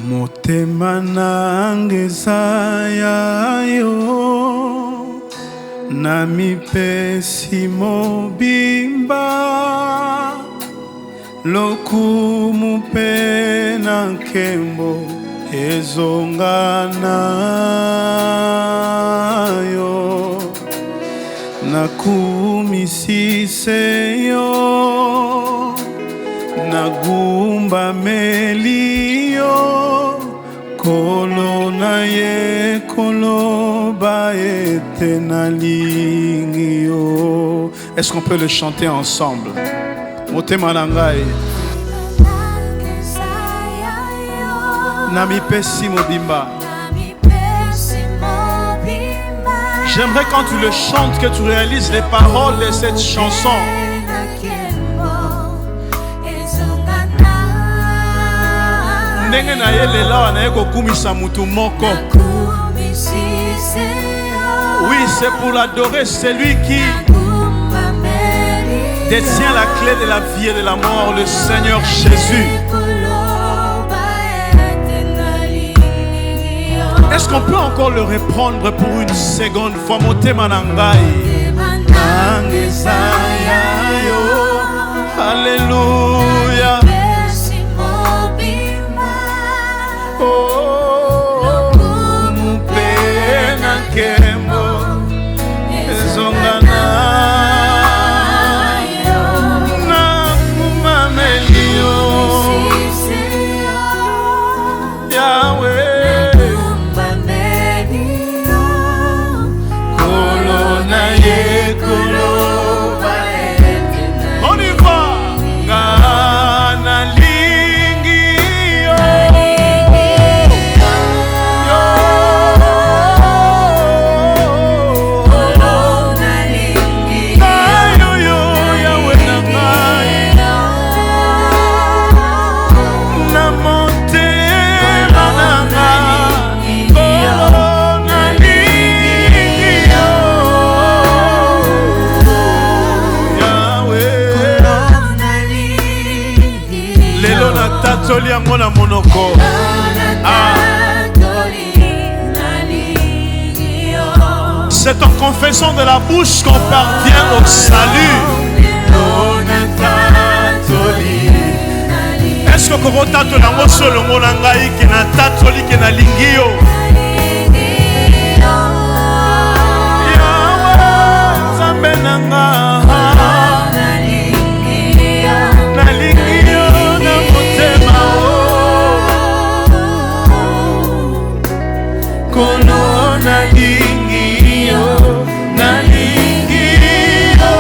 Motema nange zayayo na mipesi mobimba lokumu pe na nkembo ezonganayo nakumisiseyo nagumba melio kolo na ye kolo ba ete na lingio. Est-ce qu'on peut le chanter ensemble? Motema nangai Nami pesi mobimba. J'aimerais quand tu le chantes que tu réalises les paroles de cette chanson. Ndenge na ye lela na ye kokumisa mutu moko. Oui, c'est pour l'adorer, celui qui détient la clé de la vie et de la mort, le Seigneur Jésus. Est-ce qu'on peut encore le reprendre pour une seconde fois? Motema nangai Alléluia. Oh, mu pena kembo ezongana na kumamelio Yahweh kolona ye koloba ete. On y va. Ngana lingi yo kolona lingi yo Yahweh na ngai na motema na ngai kolona lingi yo Yahweh. Lelo na tatoli yango na monoko. C'est en confessant de la bouche qu'on parvient au salut. Est-ce que vous tatoli yango solo mona ngai ki na tatoli ki na lingio? Yahweh Nzambe na ngai na lingio na motema kono na lingio na lingio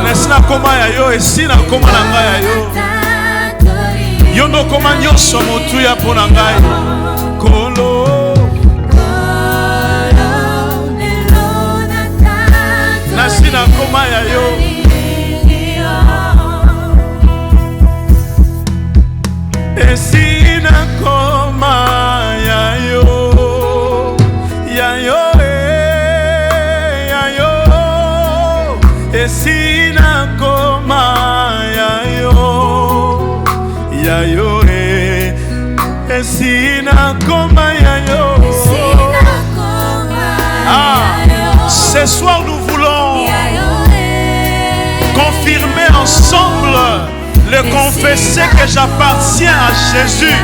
nesi na koma ya yo esi na koma na ngai ya yo yo ndo koma nyonso motuya mpo na ngai kolo nasi na koma ya yo esi na koma ya yo ya yo ya yo esi na koma ya yo ya yo esi na koma ya yo. Ce soir nous voulons confirmer ensemble, le confesser que j'appartiens à Jésus.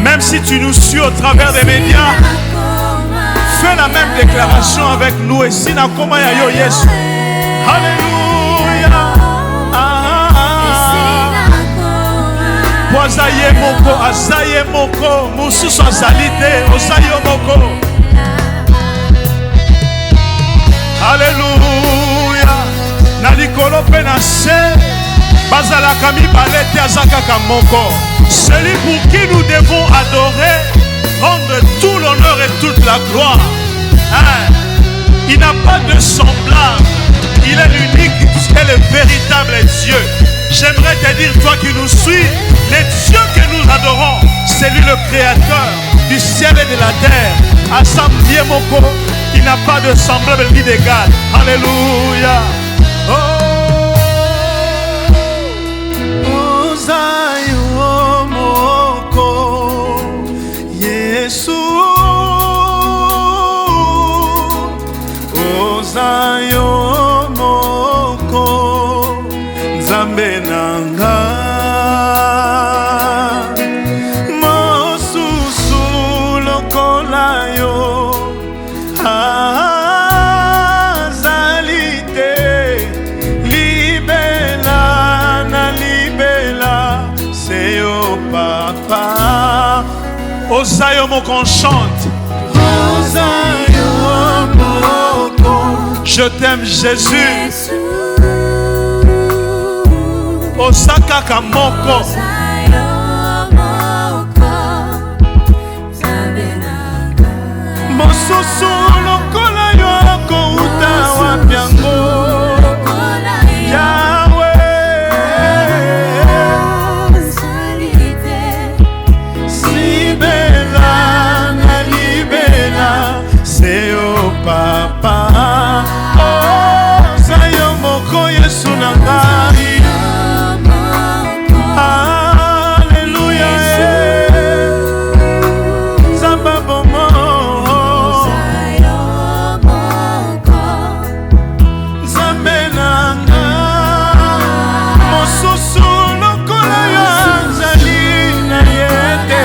Même si tu nous suis au travers des médias, fais la même déclaration avec nous. Et si na koma ya yo Yesu. Alléluia. Azaye moko, azaye moko, mususu azali te, ozayo moko. Alléluia. Na likolo pe na se, bazalaka mibale te azakaka moko. Celui pour qui nous devons adorer, rendre tout l'honneur et toute la gloire. Il n'a pas de semblable. Il est l'unique et le véritable Dieu. J'aimerais te dire, toi qui nous suis, le Dieu que nous adorons, c'est lui le créateur du ciel et de la terre. Assemblée moko, Il n'a pas de semblable ni d'égal. Alléluia. Oh. Ozayo moko Yesu. Ozayo moko Nzambe nanga. Mosusu lokola yo azalite. Libela na libela seyo papa. Ozayo moko on chante. Ozayo moko. Je t'aime Jésus. Osaka kamoko. Mosusu lokola yo kouta wapiango. Papa, oh, Zayo moko Yesu nangai. Alléluia, Zamba bomo. Zayo moko, Zambe nanga. Mosusu lokola yo azali na yete.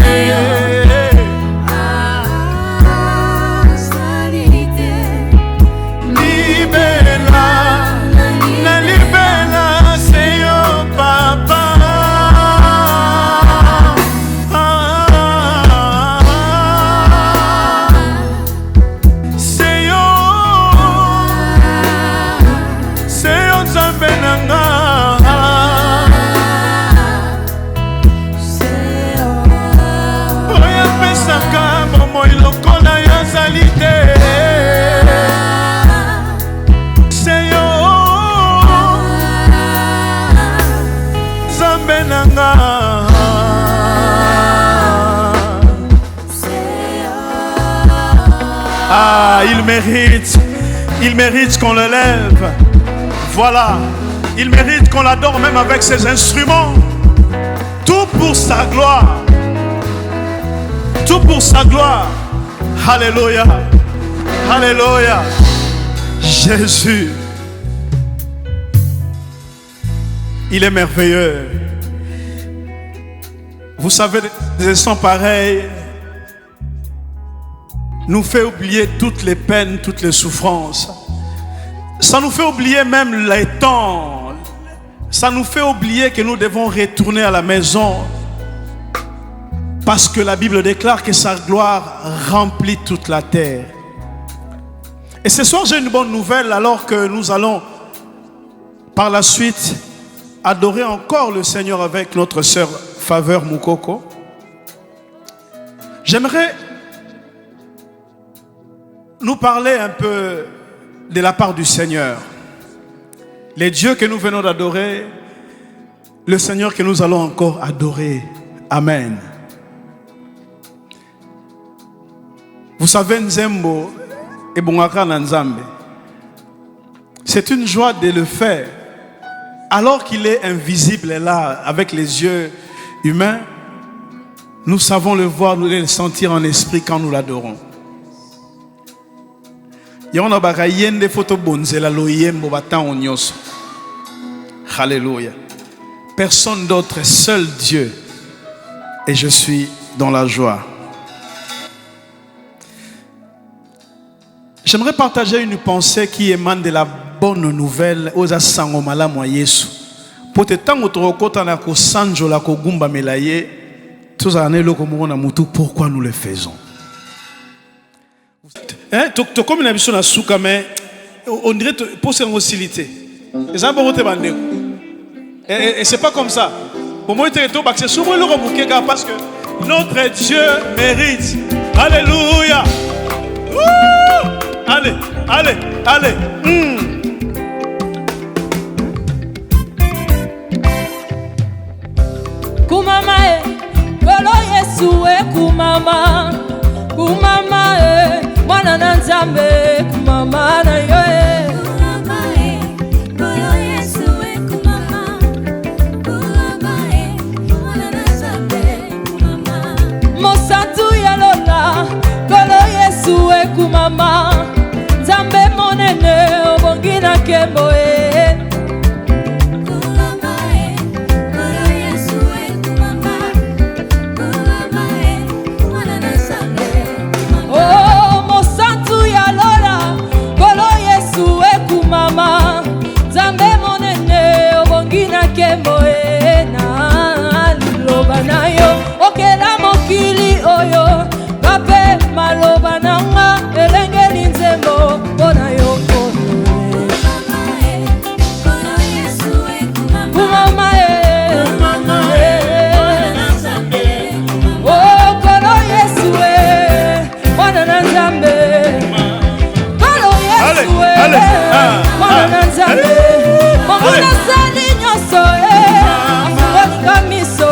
Ah, il mérite qu'on le lève. Voilà, il mérite qu'on l'adore même avec ses instruments. Tout pour sa gloire. Tout pour sa gloire. Alléluia. Alléluia. Jésus. Il est merveilleux. Vous savez, des instants pareils nous fait oublier toutes les peines, toutes les souffrances. Ça nous fait oublier même les temps. Ça nous fait oublier que nous devons retourner à la maison. Parce que la Bible déclare que sa gloire remplit toute la terre. Et ce soir, j'ai une bonne nouvelle alors que nous allons par la suite adorer encore le Seigneur avec notre sœur Faveur Moukoko. J'aimerais nous parler un peu de la part du Seigneur. Les dieux que nous venons d'adorer, le Seigneur que nous allons encore adorer. Amen. Vous savez, Nzembo et Bongaka Nzambe, c'est une joie de le faire. Alors qu'il est invisible là, avec les yeux humains, nous savons le voir, nous le sentir en esprit quand nous l'adorons. Alléluia. Personne d'autre, seul Dieu. Et je suis dans la joie. J'aimerais partager une pensée qui émane de la bonne nouvelle aux asangomala moi Yesu. Pour te tango torokota na ko sanjo la ko gumba melaye, tous années loko mona mutu, pourquoi nous le faisons? Hein, to comme une ambition na souka mais on dirait pour cette hostilité. Les aborote bandeko. Et c'est pas comme ça. Pour moi tu es to c'est souvent le robukeka parce que notre Dieu mérite. Alléluia. Allez, allez, allez. Kumama kolo Yesu kumama kumama mwana na Nzambe kumama na yo mosantu ya lola kolo Yesu ekumama Nzambe monene obongi na kembo oh mosantu ya lola kolo Yesu ekumama Nzambe monene obongi na kembo na liloba na yo okela mokili oyo bape maloba nanga elengeli nzembo mpona yo kumama oh kolo Yesu mwana na Nzambe kolo Yesu mwana na Nzambe mongona sali nyonso afungonika miso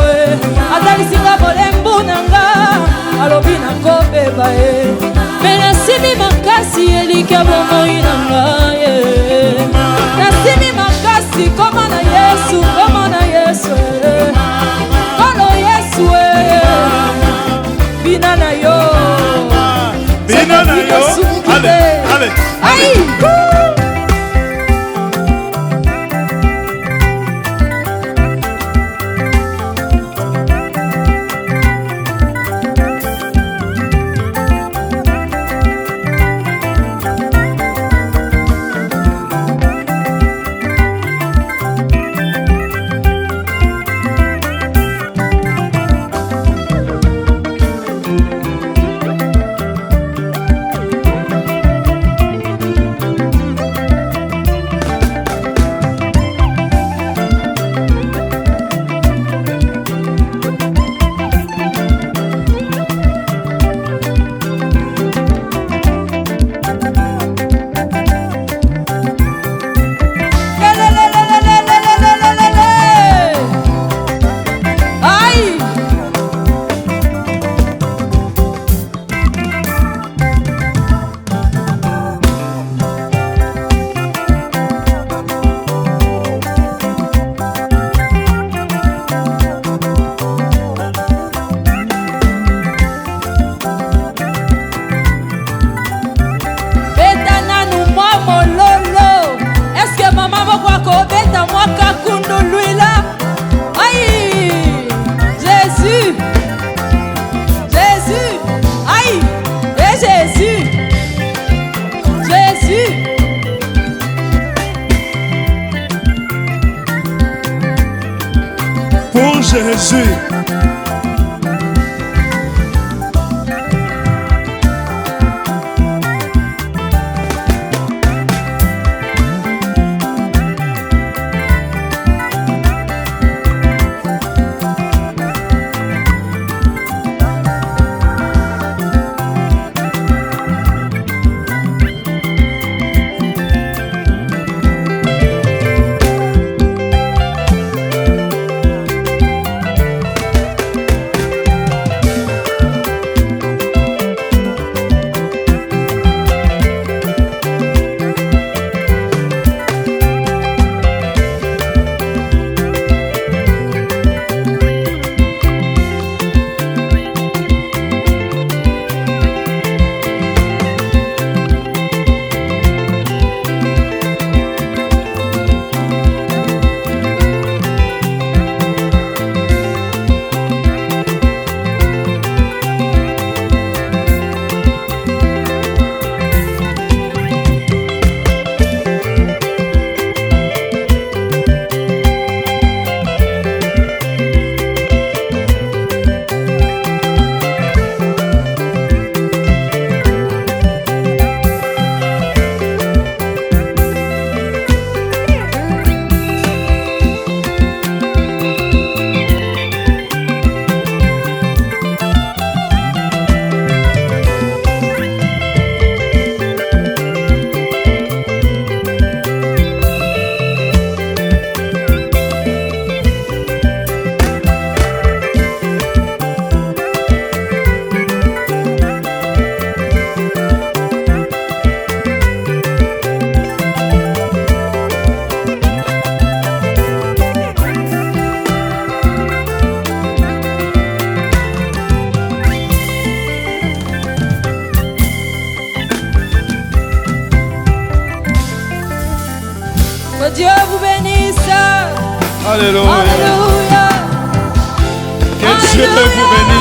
azalisinga bolembu nanga alobi nakobeba me nasimi makasi elika bomoi nanga nasimi makasi koma na Yesu kolo Yesu bina na yo Allez, pour Jésus. Alléluia. Alléluia. Que Dieu vous bénisse.